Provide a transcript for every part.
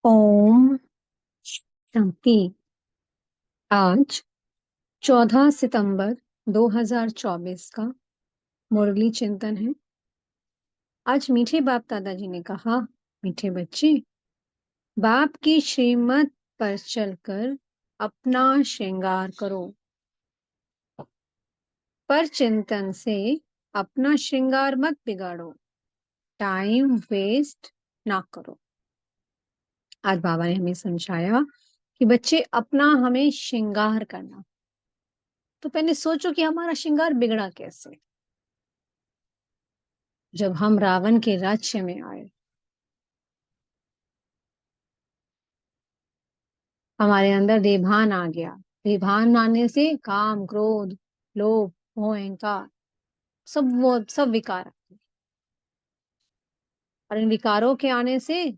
ओम शांति। आज 14 सितंबर 2024 का मुरली चिंतन है। आज मीठे बाप दादाजी ने कहा, मीठे बच्चे, बाप की श्रीमत पर चलकर अपना श्रृंगार करो। पर चिंतन से अपना श्रृंगार मत बिगाड़ो, टाइम वेस्ट ना करो। आज बाबा ने हमें समझाया कि बच्चे अपना हमें श्रृंगार करना। तो पहले सोचो कि हमारा श्रृंगार बिगड़ा कैसे। जब हम रावण के राज्य में आए, हमारे अंदर देभान आ गया। देभान आने से काम, क्रोध, लोभ, मोह, अहंकार, सब विकार आ गए। और इन विकारों के आने से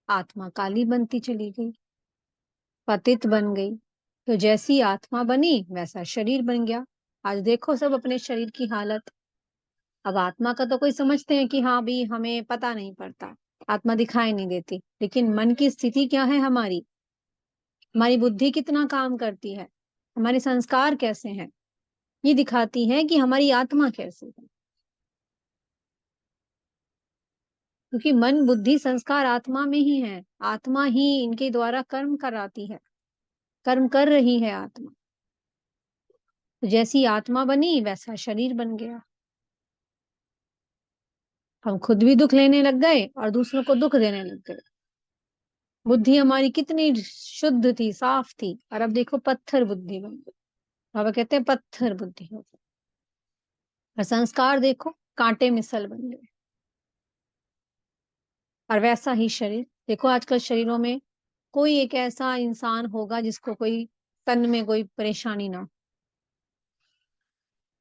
आत्मा काली बनती चली गई, पतित बन गई। तो जैसी आत्मा बनी वैसा शरीर बन गया। आज देखो सब अपने शरीर की हालत। अब आत्मा का तो कोई समझते हैं कि हाँ भी हमें पता नहीं पड़ता, आत्मा दिखाई नहीं देती, लेकिन मन की स्थिति क्या है हमारी, हमारी बुद्धि कितना काम करती है, हमारे संस्कार कैसे हैं, ये दिखाती है कि हमारी आत्मा कैसी है। क्योंकि मन, बुद्धि, संस्कार आत्मा में ही है। आत्मा ही इनके द्वारा कर्म कराती है, कर्म कर रही है आत्मा। तो जैसी आत्मा बनी वैसा शरीर बन गया। हम खुद भी दुख लेने लग गए और दूसरों को दुख देने लग गए। बुद्धि हमारी कितनी शुद्ध थी, साफ थी, और अब देखो पत्थर बुद्धि बन गई। बाबा कहते हैं पत्थर बुद्धि हो गई। और संस्कार देखो कांटे मिसल बन गए। और वैसा ही शरीर देखो, आजकल शरीरों में कोई एक ऐसा इंसान होगा जिसको कोई तन में कोई परेशानी ना हो।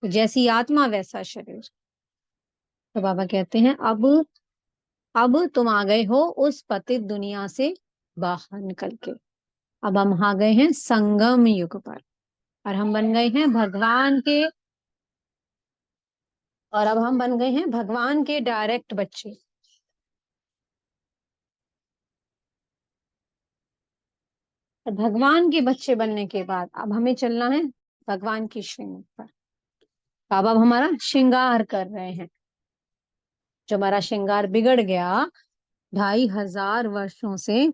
तो जैसी आत्मा वैसा शरीर। तो बाबा कहते हैं अब तुम आ गए हो उस पतित दुनिया से बाहर निकल के। अब हम आ गए हैं संगम युग पर, और हम बन गए हैं भगवान के, और अब हम बन गए हैं भगवान के डायरेक्ट बच्चे। और भगवान के बच्चे बनने के बाद अब हमें चलना है भगवान की श्रीमत पर। बाबा अब हमारा श्रृंगार कर रहे हैं। जो हमारा श्रृंगार बिगड़ गया 2500 से,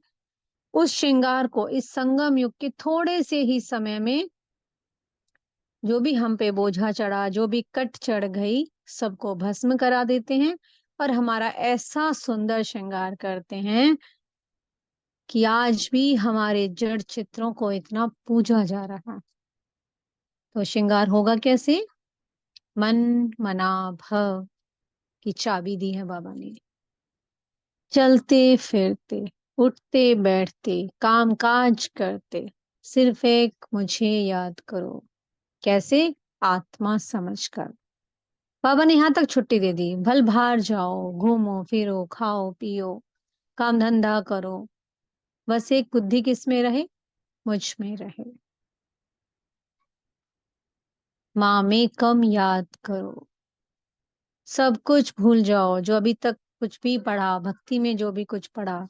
उस श्रृंगार को इस संगम युग के थोड़े से ही समय में, जो भी हम पे बोझा चढ़ा, जो भी कट चढ़ गई, सबको भस्म करा देते हैं। और हमारा ऐसा सुंदर श्रृंगार करते हैं कि आज भी हमारे जड़ चित्रों को इतना पूजा जा रहा है। तो श्रृंगार होगा कैसे? मन, मना, भव की चाबी दी है बाबा ने। चलते फिरते, उठते बैठते, काम काज करते, सिर्फ एक मुझे याद करो। कैसे? आत्मा समझकर। बाबा ने यहां तक छुट्टी दे दी, भल बाहर जाओ, घूमो फिरो, खाओ पियो, काम धंधा करो, बस एक बुद्धि किस में रहे? मुझ में रहे। माँ में कम याद करो, सब कुछ भूल जाओ जो अभी तक कुछ भी पढ़ा, भक्ति में जो भी कुछ पढ़ा,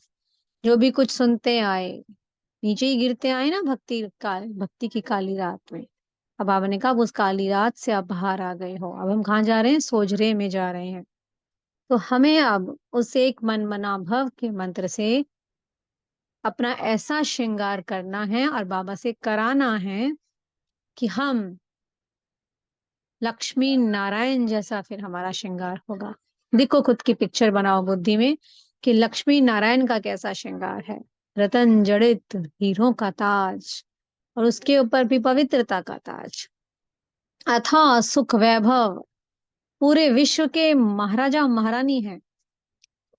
जो भी कुछ सुनते आए, नीचे ही गिरते आए ना भक्ति की काली रात में। अब बाबा ने कहा, अब उस काली रात से आप बाहर आ गए हो। अब हम कहाँ जा रहे हैं? सोजरे में जा रहे हैं। तो हमें अब उस एक मन मना भव के मंत्र से अपना ऐसा श्रृंगार करना है और बाबा से कराना है कि हम लक्ष्मी नारायण जैसा फिर हमारा श्रृंगार होगा। देखो खुद की पिक्चर बनाओ बुद्धि में कि लक्ष्मी नारायण का कैसा श्रृंगार है। रतन जड़ित हीरों का ताज, और उसके ऊपर भी पवित्रता का ताज, अथाह सुख वैभव, पूरे विश्व के महाराजा महारानी है।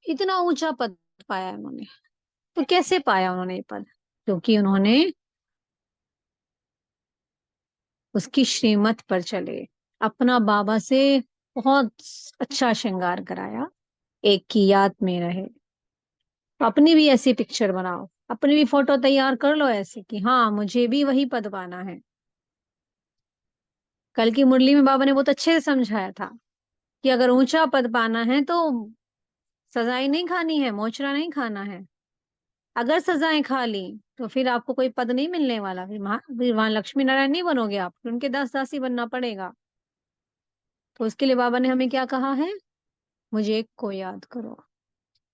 इतना ऊंचा पद पाया है उन्होंने। तो कैसे पाया उन्होंने ये पद? क्योंकि उन्होंने उसकी श्रीमत पर चले, अपना बाबा से बहुत अच्छा श्रृंगार कराया, एक की याद में रहे। अपनी भी ऐसी पिक्चर बनाओ, अपनी भी फोटो तैयार कर लो ऐसे कि हाँ मुझे भी वही पद पाना है। कल की मुरली में बाबा ने बहुत अच्छे से समझाया था कि अगर ऊंचा पद पाना है तो सजाई नहीं खानी है, मोचरा नहीं खाना है। अगर सजाएं खा ली तो फिर आपको कोई पद नहीं मिलने वाला, फिर वहां लक्ष्मी नारायण नहीं बनोगे आप, फिर उनके दास दासी बनना पड़ेगा। तो उसके लिए बाबा ने हमें क्या कहा है? मुझे एक को याद करो।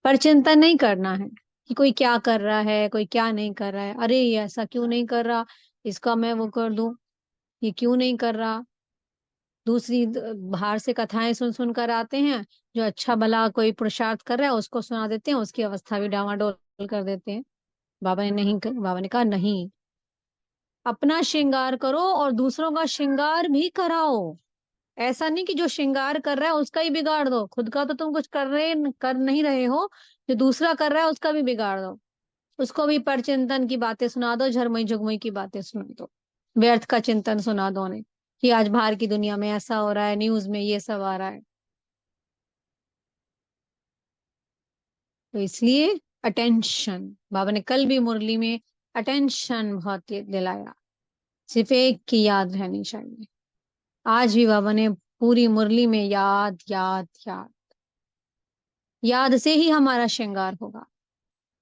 पर चिंतन नहीं करना है कि कोई क्या कर रहा है, कोई क्या नहीं कर रहा है, अरे ये ऐसा क्यों नहीं कर रहा, इसका मैं वो कर दूं, ये क्यों नहीं कर रहा। बाहर से कथाएं सुन सुन कर आते हैं, जो अच्छा भला कोई पुरुषार्थ कर रहा है उसको सुना देते हैं, उसकी अवस्था भी डावाडोल कर देते हैं। बाबा ने कहा नहीं, अपना श्रृंगार करो और दूसरों का श्रृंगार भी कराओ। ऐसा नहीं कि जो श्रृंगार कर रहा है उसका ही बिगाड़ दो, खुद का तो तुम कुछ कर नहीं रहे हो, जो दूसरा कर रहा है उसका भी बिगाड़ दो। उसको भी परचिंतन की बातें सुना दो, झरमई झुगमई की बातें सुना दो, व्यर्थ का चिंतन सुना दो उन्हें कि आज बाहर की दुनिया में ऐसा हो रहा है, न्यूज में ये सब आ रहा है। तो इसलिए अटेंशन, बाबा ने कल भी मुरली में अटेंशन बहुत दिलाया, सिर्फ एक की याद रहनी चाहिए। आज भी बाबा ने पूरी मुरली में याद याद याद, याद से ही हमारा श्रृंगार होगा।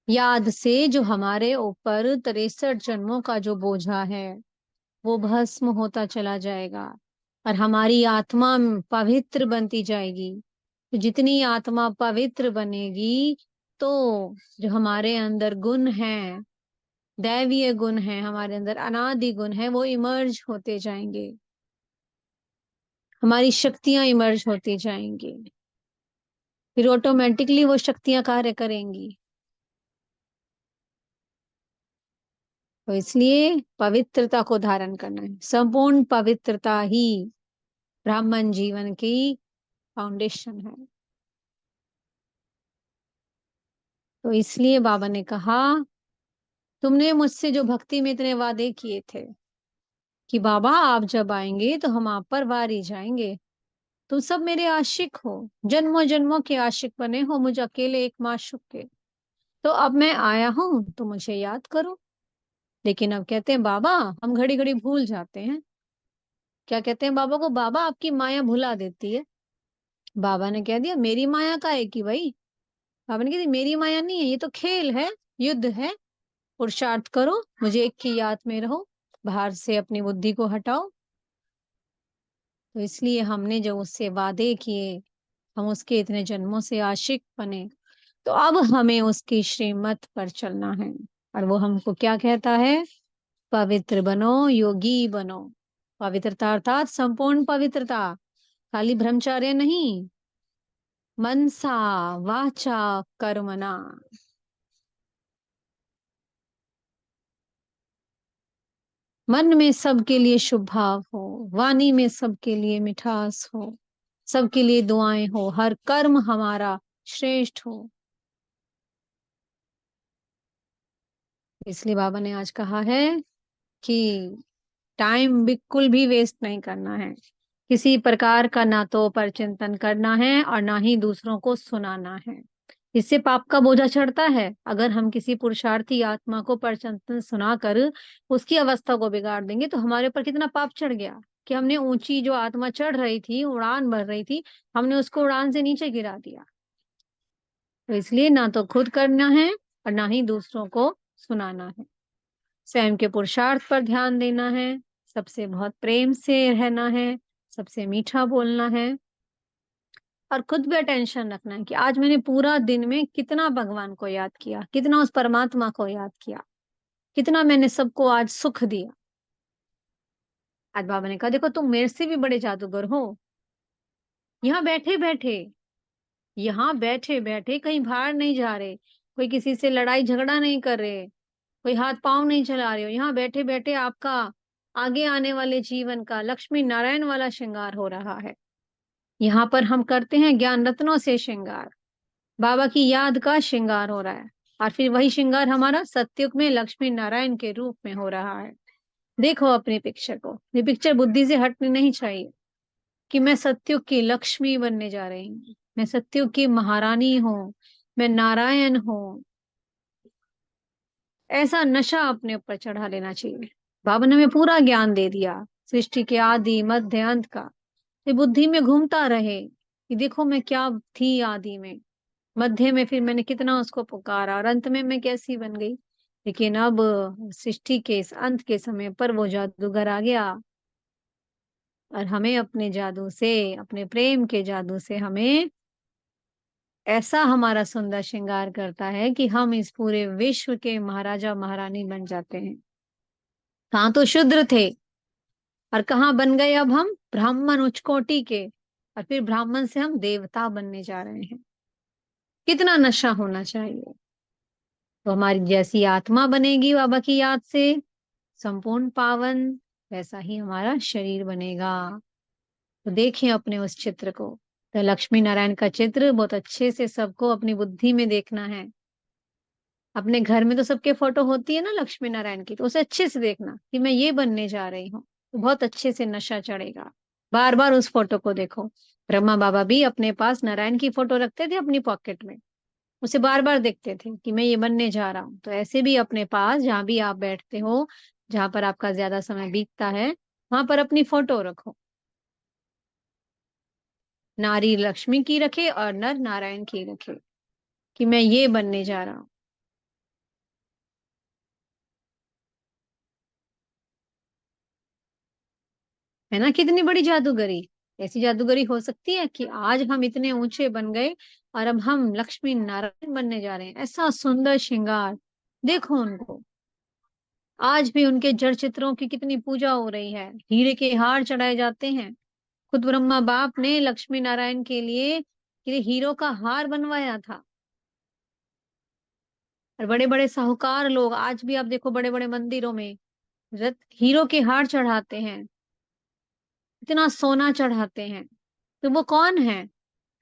याद से जो हमारे ऊपर 63 जन्मों का जो बोझा है वो भस्म होता चला जाएगा, और हमारी आत्मा पवित्र बनती जाएगी। तो जितनी आत्मा पवित्र बनेगी, तो जो हमारे अंदर गुण हैं, दैवीय गुण हैं, हमारे अंदर अनादि गुण है, वो इमर्ज होते जाएंगे, हमारी शक्तियां इमर्ज होती जाएंगी, फिर ऑटोमेटिकली वो शक्तियां कार्य करेंगी। तो इसलिए पवित्रता को धारण करना है, संपूर्ण पवित्रता ही ब्राह्मण जीवन की फाउंडेशन है। तो इसलिए बाबा ने कहा, तुमने मुझसे जो भक्ति में इतने वादे किए थे कि बाबा आप जब आएंगे तो हम आप पर वारी जाएंगे, तुम सब मेरे आशिक हो, जन्मों जन्मों के आशिक बने हो मुझ अकेले एक माशूक के। तो अब मैं आया हूं तो मुझे याद करो। लेकिन अब कहते हैं बाबा, हम घड़ी घड़ी भूल जाते हैं। क्या कहते हैं बाबा को? बाबा आपकी माया भुला देती है। बाबा ने कह दिया मेरी माया का है कि भाई, बाबा ने कह दिया मेरी माया नहीं है, ये तो खेल है, युद्ध है। पुरुषार्थ करो, मुझे एक की याद में रहो, बाहर से अपनी बुद्धि को हटाओ। तो इसलिए हमने जो उससे वादे किए, हम उसके इतने जन्मों से आशिक बने, तो अब हमें उसकी श्रीमत पर चलना है। और वो हमको क्या कहता है? पवित्र बनो, योगी बनो। पवित्रता अर्थात संपूर्ण पवित्रता, खाली ब्रह्मचर्य नहीं, मनसा वाचा कर्मणा। मन में सबके लिए शुभ भाव हो, वाणी में सबके लिए मिठास हो, सबके लिए दुआएं हो, हर कर्म हमारा श्रेष्ठ हो। इसलिए बाबा ने आज कहा है कि टाइम बिल्कुल भी वेस्ट नहीं करना है, किसी प्रकार का ना तो परचिंतन करना है और ना ही दूसरों को सुनाना है। इससे पाप का बोझा चढ़ता है। अगर हम किसी पुरुषार्थी आत्मा को परचिंतन सुनाकर उसकी अवस्था को बिगाड़ देंगे तो हमारे ऊपर कितना पाप चढ़ गया कि हमने ऊंची जो आत्मा चढ़ रही थी, उड़ान भर रही थी, हमने उसको उड़ान से नीचे गिरा दिया। तो इसलिए ना तो खुद करना है और ना ही दूसरों को सुनाना है। स्वयं के पुरुषार्थ पर ध्यान देना है, सबसे बहुत प्रेम से रहना है, सबसे मीठा बोलना है, और खुद भी अटेंशन रखना है कि आज मैंने पूरा दिन में कितना भगवान को याद किया, कितना उस परमात्मा को याद किया, कितना मैंने सबको आज सुख दिया। आज बाबा ने कहा देखो तुम मेरे से भी बड़े जादूगर हो। यहाँ बैठे बैठे, यहाँ बैठे बैठे कहीं बाहर नहीं जा रहे, कोई किसी से लड़ाई झगड़ा नहीं कर रहे, कोई हाथ पांव नहीं चला रहे हो, यहाँ बैठे बैठे आपका आगे आने वाले जीवन का लक्ष्मी नारायण वाला श्रृंगार हो रहा है। यहाँ पर हम करते हैं ज्ञान रत्नों से श्रृंगार, बाबा की याद का श्रृंगार हो रहा है, और फिर वही श्रृंगार हमारा सत्युग में लक्ष्मी नारायण के रूप में हो रहा है। देखो अपनी पिक्चर को, ये पिक्चर बुद्धि से हटनी नहीं चाहिए कि मैं सत्युग की लक्ष्मी बनने जा रही हूँ, मैं सत्युग की महारानी हूँ, मैं नारायण हूँ। ऐसा नशा अपने ऊपर चढ़ा लेना चाहिए। बाबा ने हमें पूरा ज्ञान दे दिया, सृष्टि के आदि मध्य अंत का। ये बुद्धि में घूमता रहे कि देखो मैं क्या थी आदि में, मध्य में फिर मैंने कितना उसको पुकारा और अंत में मैं कैसी बन गई। लेकिन अब सृष्टि के इस अंत के समय पर वो जादूगर आ गया और हमें अपने जादू से, अपने प्रेम के जादू से हमें ऐसा हमारा सुंदर श्रृंगार करता है कि हम इस पूरे विश्व के महाराजा महारानी बन जाते हैं। कहाँ तो शूद्र थे और कहाँ बन गए अब हम ब्राह्मण उच्च कोटि के, और फिर ब्राह्मण से हम देवता बनने जा रहे हैं। कितना नशा होना चाहिए। तो हमारी जैसी आत्मा बनेगी बाबा की याद से संपूर्ण पावन, वैसा ही हमारा शरीर बनेगा। तो देखें अपने उस चित्र को। तो लक्ष्मी नारायण का चित्र बहुत अच्छे से सबको अपनी बुद्धि में देखना है। अपने घर में तो सबके फोटो होती है ना लक्ष्मी नारायण की, तो उसे अच्छे से देखना कि मैं ये बनने जा रही हूँ। तो बहुत अच्छे से नशा चढ़ेगा। बार बार उस फोटो को देखो। ब्रह्मा बाबा भी अपने पास नारायण की फोटो रखते थे अपनी पॉकेट में, उसे बार बार देखते थे कि मैं ये बनने जा रहा हूँ। तो ऐसे भी अपने पास जहां भी आप बैठते हो, जहां पर आपका ज्यादा समय बीतता है, वहां पर अपनी फोटो रखो। नारी लक्ष्मी की रखे और नर नारायण की रखे कि मैं ये बनने जा रहा हूँ। है ना कितनी बड़ी जादूगरी। ऐसी जादूगरी हो सकती है कि आज हम इतने ऊंचे बन गए और अब हम लक्ष्मी नारायण बनने जा रहे हैं। ऐसा सुंदर श्रृंगार। देखो उनको, आज भी उनके जड़ चित्रों की कितनी पूजा हो रही है, हीरे के हार चढ़ाए जाते हैं। खुद ब्रह्मा बाप ने लक्ष्मी नारायण के लिए हीरो का हार बनवाया था। और बड़े बड़े साहूकार लोग आज भी आप देखो बड़े बड़े मंदिरों में रत हीरो के हार चढ़ाते हैं, इतना सोना चढ़ाते हैं। तो वो कौन है?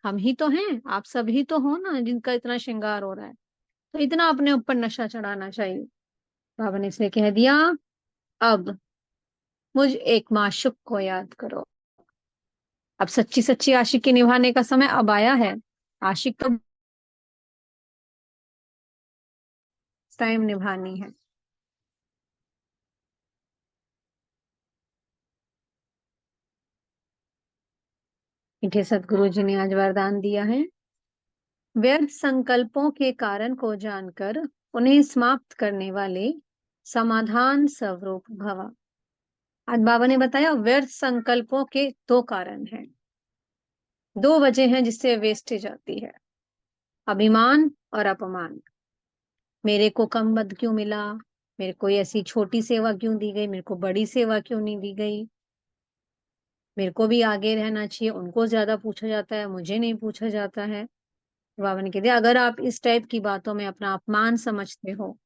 हम ही तो हैं, आप सब ही तो हो ना जिनका इतना श्रृंगार हो रहा है। तो इतना अपने ऊपर नशा चढ़ाना चाहिए। बाबा ने इसलिए कह दिया, अब मुझ एक माशुक को याद करो। अब सच्ची सच्ची आशिकी निभाने का समय अब आया है। आशिक तो टाइम निभानी है। मीठे सदगुरु जी ने आज वरदान दिया है, व्यर्थ संकल्पों के कारण को जानकर उन्हें समाप्त करने वाले समाधान स्वरूप भवा। आज बाबा ने बताया व्यर्थ संकल्पों के दो कारण हैं, दो वजह हैं जिससे वेस्टेज आती है, अभिमान और अपमान। मेरे को कम मत क्यों मिला, मेरे को ऐसी छोटी सेवा क्यों दी गई, मेरे को बड़ी सेवा क्यों नहीं दी गई, मेरे को भी आगे रहना चाहिए, उनको ज्यादा पूछा जाता है मुझे नहीं पूछा जाता है। बाबा ने कह दिया अगर आप इस टाइप की बातों में अपना अपमान समझते हो,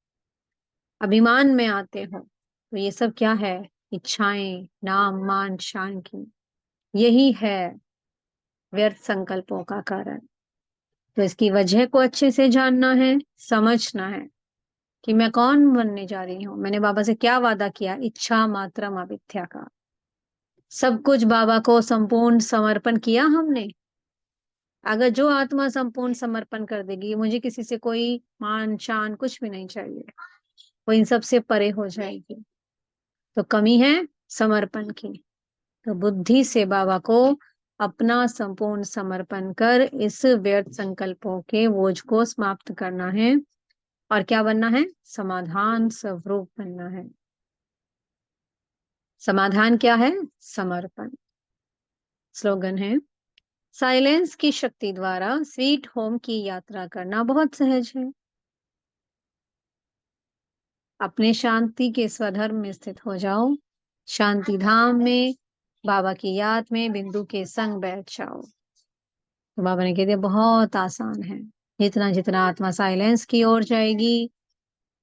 अभिमान में आते हो, तो ये सब क्या है? इच्छाएं, नाम मान शान की, यही है व्यर्थ संकल्पों का कारण। तो इसकी वजह को अच्छे से जानना है, समझना है कि मैं कौन बनने जा रही हूँ। मैंने बाबा से क्या वादा किया, इच्छा मात्रम अविद्या का। सब कुछ बाबा को संपूर्ण समर्पण किया हमने। अगर जो आत्मा संपूर्ण समर्पण कर देगी, मुझे किसी से कोई मान शान कुछ भी नहीं चाहिए, वो इन सब से परे हो जाएगी। तो कमी है समर्पण की। तो बुद्धि से बाबा को अपना संपूर्ण समर्पण कर इस व्यर्थ संकल्पों के बोझ को समाप्त करना है। और क्या बनना है? समाधान स्वरूप बनना है। समाधान क्या है? समर्पण। स्लोगन है, साइलेंस की शक्ति द्वारा स्वीट होम की यात्रा करना बहुत सहज है। अपने शांति के स्वधर्म में स्थित हो जाओ, शांति धाम में बाबा की याद में बिंदु के संग बैठ जाओ। तो बाबा ने कह दिया बहुत आसान है। जितना जितना आत्मा साइलेंस की ओर जाएगी,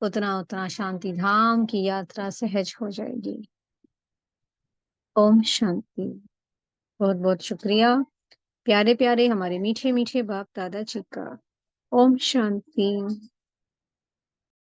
उतना उतना शांति धाम की यात्रा सहज हो जाएगी। ओम शांति। बहुत बहुत शुक्रिया प्यारे प्यारे हमारे मीठे मीठे बाप दादा जी का। ओम शांति।